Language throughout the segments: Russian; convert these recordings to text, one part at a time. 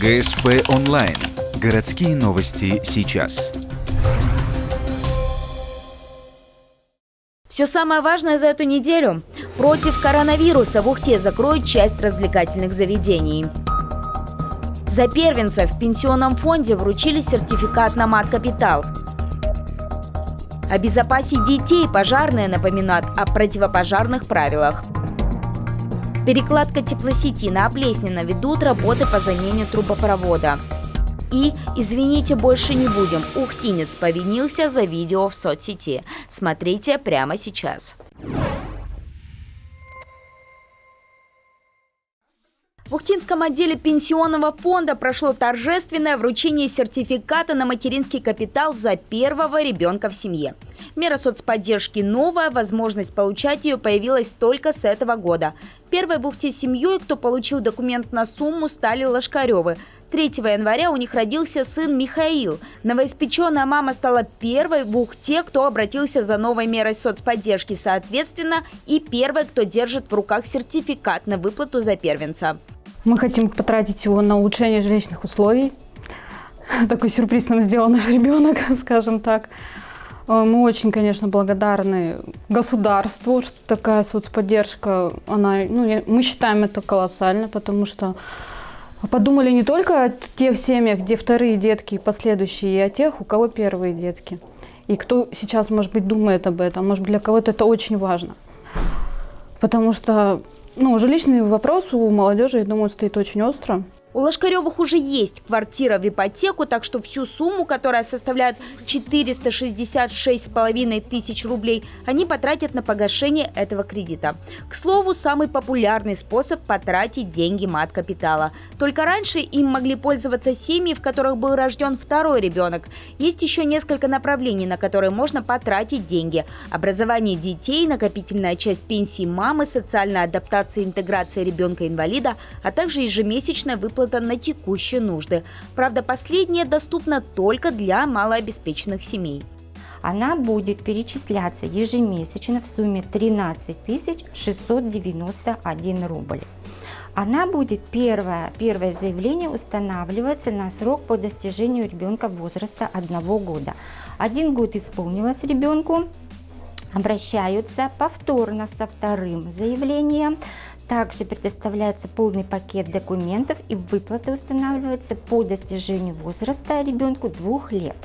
ГСП онлайн. Городские новости сейчас. Все самое важное за эту неделю. Против коронавируса в Ухте закроют часть развлекательных заведений. За первенца в пенсионном фонде вручили сертификат на мат-капитал. Обезопасить детей пожарные напоминают о противопожарных правилах. Перекладка теплосети на Оплеснина ведут работы по замене трубопровода. И «Извините, больше не будем». Ухтинец повинился за видео в соцсети. Смотрите прямо сейчас. В Ухтинском отделе пенсионного фонда прошло торжественное вручение сертификата на материнский капитал за первого ребенка в семье. Мера соцподдержки новая, возможность получать ее появилась только с этого года. Первой в Ухте семьей, кто получил документ на сумму, стали Лошкаревы. 3 января у них родился сын Михаил. Новоиспеченная мама стала первой в Ухте, кто обратился за новой мерой соцподдержки, соответственно, и первой, кто держит в руках сертификат на выплату за первенца. Мы хотим потратить его на улучшение жилищных условий. Такой сюрприз нам сделал наш ребенок, скажем так. Мы очень, конечно, благодарны государству, что такая соцподдержка, мы считаем это колоссально, потому что подумали не только о тех семьях, где вторые детки и последующие, и о тех, у кого первые детки. И кто сейчас, может быть, думает об этом, может быть, для кого-то это очень важно. Потому что жилищный вопрос у молодежи, я думаю, стоит очень остро. У Лошкаревых уже есть квартира в ипотеку, так что всю сумму, которая составляет 466,5 тысяч рублей, они потратят на погашение этого кредита. К слову, самый популярный способ потратить деньги мат-капитала. Только раньше им могли пользоваться семьи, в которых был рожден второй ребенок. Есть еще несколько направлений, на которые можно потратить деньги. Образование детей, накопительная часть пенсии мамы, социальная адаптация и интеграция ребенка-инвалида, а также ежемесячная выплата на текущие нужды. Правда, последнее доступно только для малообеспеченных семей. Она будет перечисляться ежемесячно в сумме 13 691 рубль. Она будет, первое заявление устанавливается на срок по достижению ребенка возраста 1 года. 1 год исполнилось ребенку, обращаются повторно со вторым заявлением. Также предоставляется полный пакет документов и выплаты устанавливаются по достижению возраста ребенку 2 лет.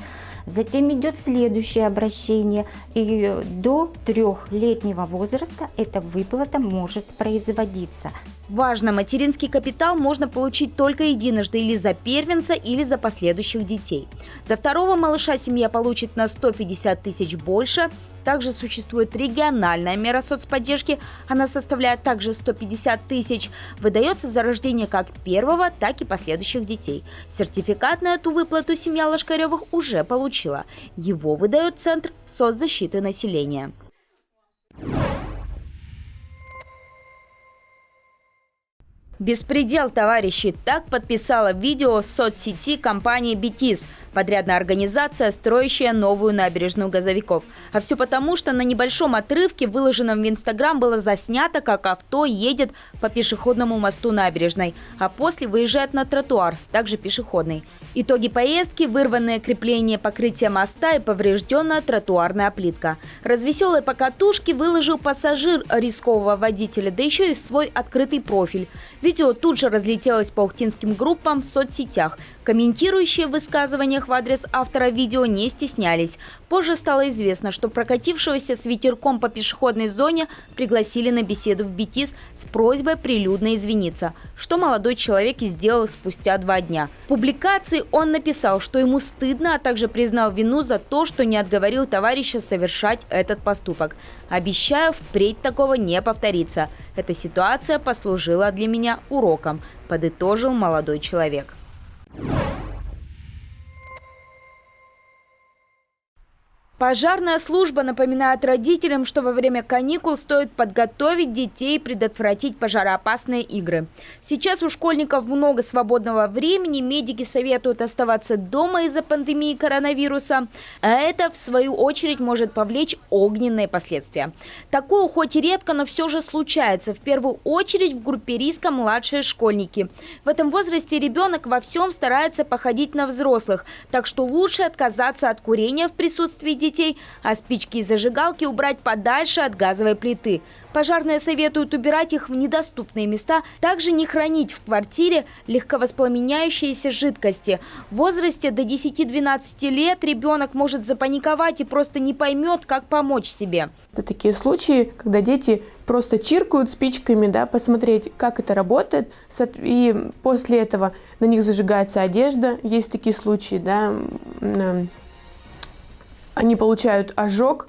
Затем идет следующее обращение, и до 3-летнего возраста эта выплата может производиться. Важно, материнский капитал можно получить только единожды или за первенца, или за последующих детей. За второго малыша семья получит на 150 тысяч больше. Также существует региональная мера соцподдержки, она составляет также 150 тысяч, выдается за рождение как первого, так и последующих детей. Сертификат на эту выплату семья Лошкаревых уже получила. Его выдает Центр соцзащиты населения. Беспредел, товарищи! Так подписала видео в соцсети компании «Бетис», подрядная организация, строящая новую набережную Газовиков. А все потому, что на небольшом отрывке, выложенном в Инстаграм, было заснято, как авто едет по пешеходному мосту набережной, а после выезжает на тротуар, также пешеходный. Итоги поездки – вырванное крепление покрытия моста и поврежденная тротуарная плитка. Развеселой покатушки выложил пассажир рискового водителя, да еще и в свой открытый профиль. Видео тут же разлетелось по ухтинским группам в соцсетях. Комментирующие в высказываниях в адрес автора видео не стеснялись. Позже стало известно, что прокатившегося с ветерком по пешеходной зоне пригласили на беседу в Бетис с просьбой прилюдно извиниться, что молодой человек и сделал спустя 2 дня. В публикации он написал, что ему стыдно, а также признал вину за то, что не отговорил товарища совершать этот поступок. «Обещаю, впредь такого не повторится. Эта ситуация послужила для меня уроком», – подытожил молодой человек. Пожарная служба напоминает родителям, что во время каникул стоит подготовить детей и предотвратить пожароопасные игры. Сейчас у школьников много свободного времени, медики советуют оставаться дома из-за пандемии коронавируса, а это, в свою очередь, может повлечь огненные последствия. Такое хоть и редко, но все же случается. В первую очередь в группе риска младшие школьники. В этом возрасте ребенок во всем старается походить на взрослых, так что лучше отказаться от курения в присутствии детей, а спички и зажигалки убрать подальше от газовой плиты. Пожарные советуют убирать их в недоступные места, также не хранить в квартире легковоспламеняющиеся жидкости. В возрасте до 10-12 лет ребенок может запаниковать и просто не поймет, как помочь себе. Это такие случаи, когда дети просто чиркают спичками, да, посмотреть, как это работает, и после этого на них зажигается одежда. Есть такие случаи, да, они получают ожог,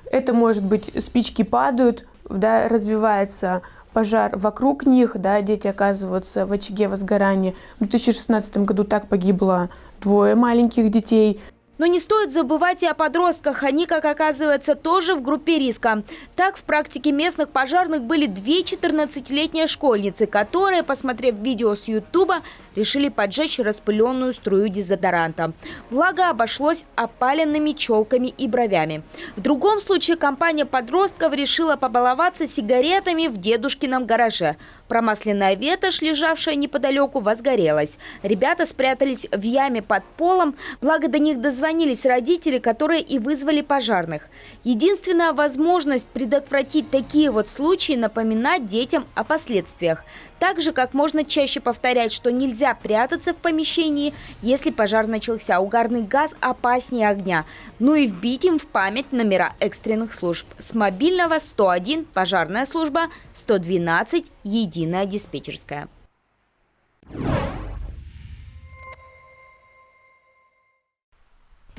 это может быть спички падают, да, развивается пожар вокруг них, да, дети оказываются в очаге возгорания. В 2016 году так погибло 2 маленьких детей. Но не стоит забывать и о подростках. Они, как оказывается, тоже в группе риска. Так, в практике местных пожарных были 2 14-летние школьницы, которые, посмотрев видео с Ютуба, решили поджечь распыленную струю дезодоранта. Благо, обошлось опаленными челками и бровями. В другом случае компания подростков решила побаловаться сигаретами в дедушкином гараже. Промасленная ветошь, лежавшая неподалеку, возгорелась. Ребята спрятались в яме под полом, благо до них дозвонились родители, которые и вызвали пожарных. Единственная возможность предотвратить такие вот случаи – напоминать детям о последствиях. Так же, как можно чаще повторять, что нельзя прятаться в помещении, если пожар начался. Угарный газ опаснее огня. Ну и вбить им в память номера экстренных служб. С мобильного 101 пожарная служба, 112 единая диспетчерская.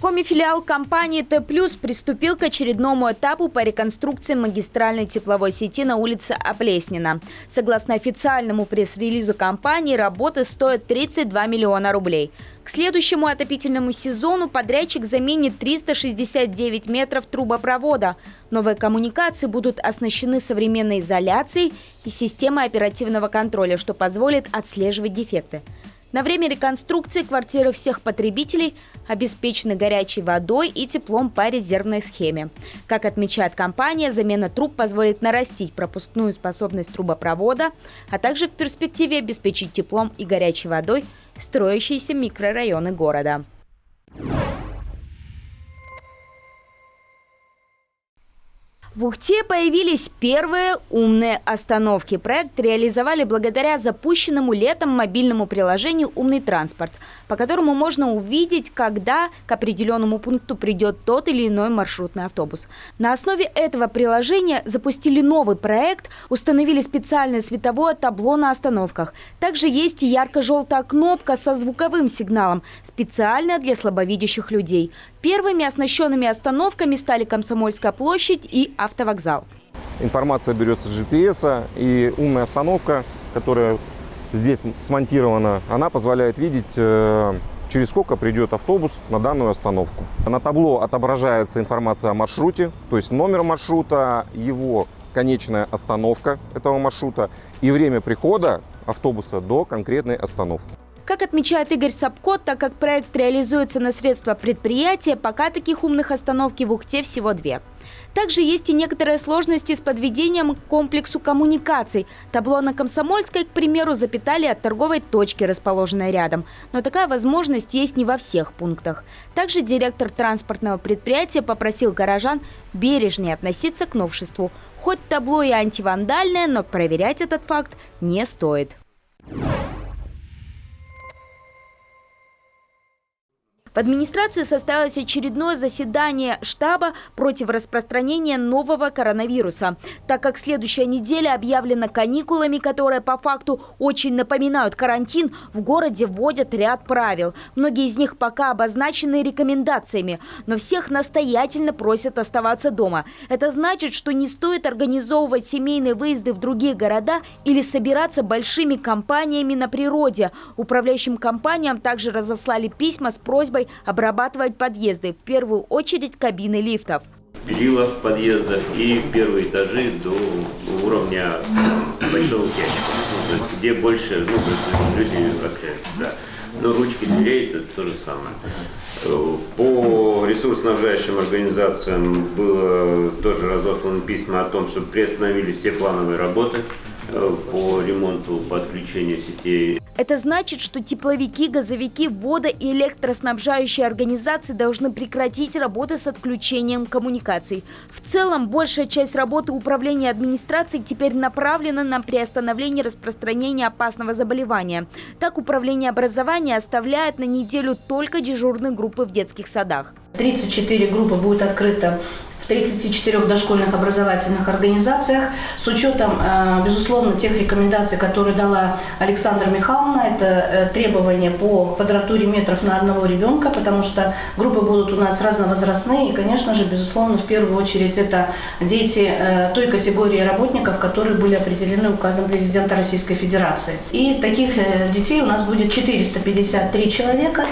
Коми-филиал компании Т+ приступил к очередному этапу по реконструкции магистральной тепловой сети на улице Оплеснина. Согласно официальному пресс-релизу компании, работы стоят 32 миллиона рублей. К следующему отопительному сезону подрядчик заменит 369 метров трубопровода. Новые коммуникации будут оснащены современной изоляцией и системой оперативного контроля, что позволит отслеживать дефекты. На время реконструкции квартиры всех потребителей обеспечены горячей водой и теплом по резервной схеме. Как отмечает компания, замена труб позволит нарастить пропускную способность трубопровода, а также в перспективе обеспечить теплом и горячей водой строящиеся микрорайоны города. В Ухте появились первые умные остановки. Проект реализовали благодаря запущенному летом мобильному приложению «Умный транспорт», по которому можно увидеть, когда к определенному пункту придет тот или иной маршрутный автобус. На основе этого приложения запустили новый проект, установили специальное световое табло на остановках. Также есть и ярко-желтая кнопка со звуковым сигналом, специально для слабовидящих людей. Первыми оснащенными остановками стали Комсомольская площадь и автовокзал. Информация берется с GPS, и умная остановка, которая здесь смонтирована, она позволяет видеть, через сколько придет автобус на данную остановку. На табло отображается информация о маршруте, то есть номер маршрута, его конечная остановка этого маршрута и время прихода автобуса до конкретной остановки. Как отмечает Игорь Сапко, так как проект реализуется на средства предприятия, пока таких умных остановки в Ухте всего 2. Также есть и некоторые сложности с подведением к комплексу коммуникаций. Табло на Комсомольской, к примеру, запитали от торговой точки, расположенной рядом. Но такая возможность есть не во всех пунктах. Также директор транспортного предприятия попросил горожан бережнее относиться к новшеству. Хоть табло и антивандальное, но проверять этот факт не стоит. В администрации состоялось очередное заседание штаба против распространения нового коронавируса. Так как следующая неделя объявлена каникулами, которые по факту очень напоминают карантин, в городе вводят ряд правил. Многие из них пока обозначены рекомендациями, но всех настоятельно просят оставаться дома. Это значит, что не стоит организовывать семейные выезды в другие города или собираться большими компаниями на природе. Управляющим компаниям также разослали письма с просьбой службой обрабатывать подъезды, в первую очередь кабины лифтов. Перила в подъездах и первые этажи до уровня большого ящика, где больше люди общаются. Да. Но ручки дверей это то же самое. По ресурсоснабжающим организациям было тоже разосланы письма о том, чтобы приостановили все плановые работы по ремонту, по отключению сетей. Это значит, что тепловики, газовики, водо- и электроснабжающие организации должны прекратить работы с отключением коммуникаций. В целом, большая часть работы управления администрацией теперь направлена на приостановление распространения опасного заболевания. Так, управление образования оставляет на неделю только дежурные группы в детских садах. 34 группы будет открыто в 34 дошкольных образовательных организациях с учетом, безусловно, тех рекомендаций, которые дала Александра Михайловна. Это требования по квадратуре метров на одного ребенка, потому что группы будут у нас разновозрастные. И, конечно же, безусловно, в первую очередь это дети той категории работников, которые были определены указом президента Российской Федерации. И таких детей у нас будет 453 человека.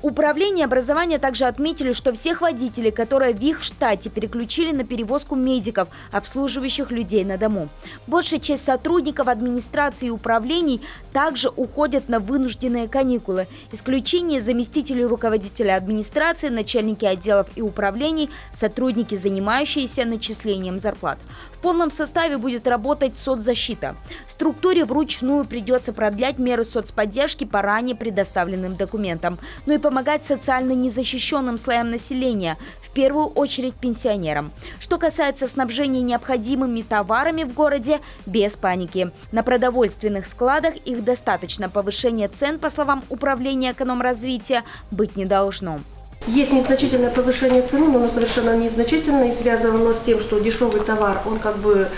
Управление образования также отметили, что всех водителей, которые в их штате, переключили на перевозку медиков, обслуживающих людей на дому. Большая часть сотрудников администрации и управлений также уходят на вынужденные каникулы. Исключение заместители руководителя администрации, начальники отделов и управлений, сотрудники, занимающиеся начислением зарплат. В полном составе будет работать соцзащита. Структуре вручную придется продлять меры соцподдержки по ранее предоставленным документам, но и помогать социально незащищенным слоям населения, в первую очередь пенсионерам. Что касается снабжения необходимыми товарами в городе, без паники. На продовольственных складах их достаточно. Повышение цен, по словам Управления экономразвития, быть не должно. Есть незначительное повышение цены, но оно совершенно незначительное и связано оно с тем, что дешевый товар, он как бы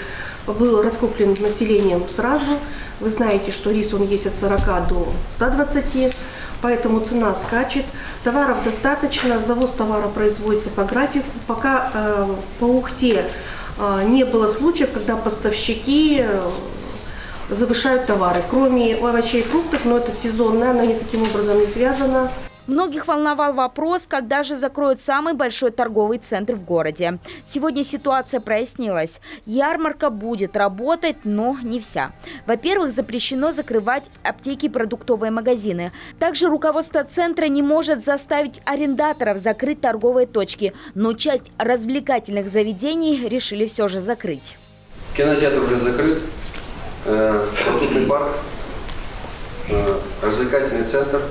был раскуплен населением сразу. Вы знаете, что рис он есть от 40 до 120, поэтому цена скачет. Товаров достаточно, завоз товара производится по графику. Пока по Ухте не было случаев, когда поставщики завышают товары. Кроме овощей и фруктов, но это сезонно, оно никаким образом не связано. Многих волновал вопрос, когда же закроют самый большой торговый центр в городе. Сегодня ситуация прояснилась. Ярмарка будет работать, но не вся. Во-первых, запрещено закрывать аптеки и продуктовые магазины. Также руководство центра не может заставить арендаторов закрыть торговые точки. Но часть развлекательных заведений решили все же закрыть. Кинотеатр уже закрыт, батутный парк, развлекательный центр,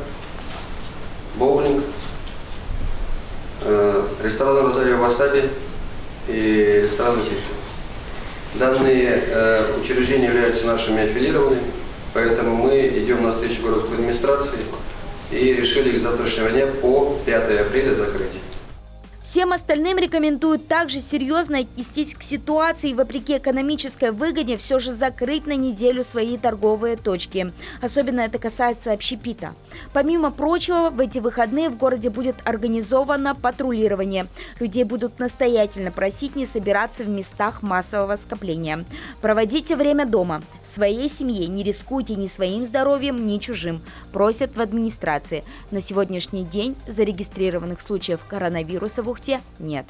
боулинг, ресторан «Розарио Васаби» и ресторан «Птица». Данные учреждения являются нашими аффилированными, поэтому мы идем навстречу городской администрации и решили к завтрашнего дня по 5 апреля закрыть. Всем остальным рекомендуют также серьезно отнестись к ситуации и, вопреки экономической выгоде, все же закрыть на неделю свои торговые точки. Особенно это касается общепита. Помимо прочего, в эти выходные в городе будет организовано патрулирование. Людей будут настоятельно просить не собираться в местах массового скопления. Проводите время дома. В своей семье не рискуйте ни своим здоровьем, ни чужим. Просят в администрации. На сегодняшний день зарегистрированных случаев коронавируса в Ухте нет.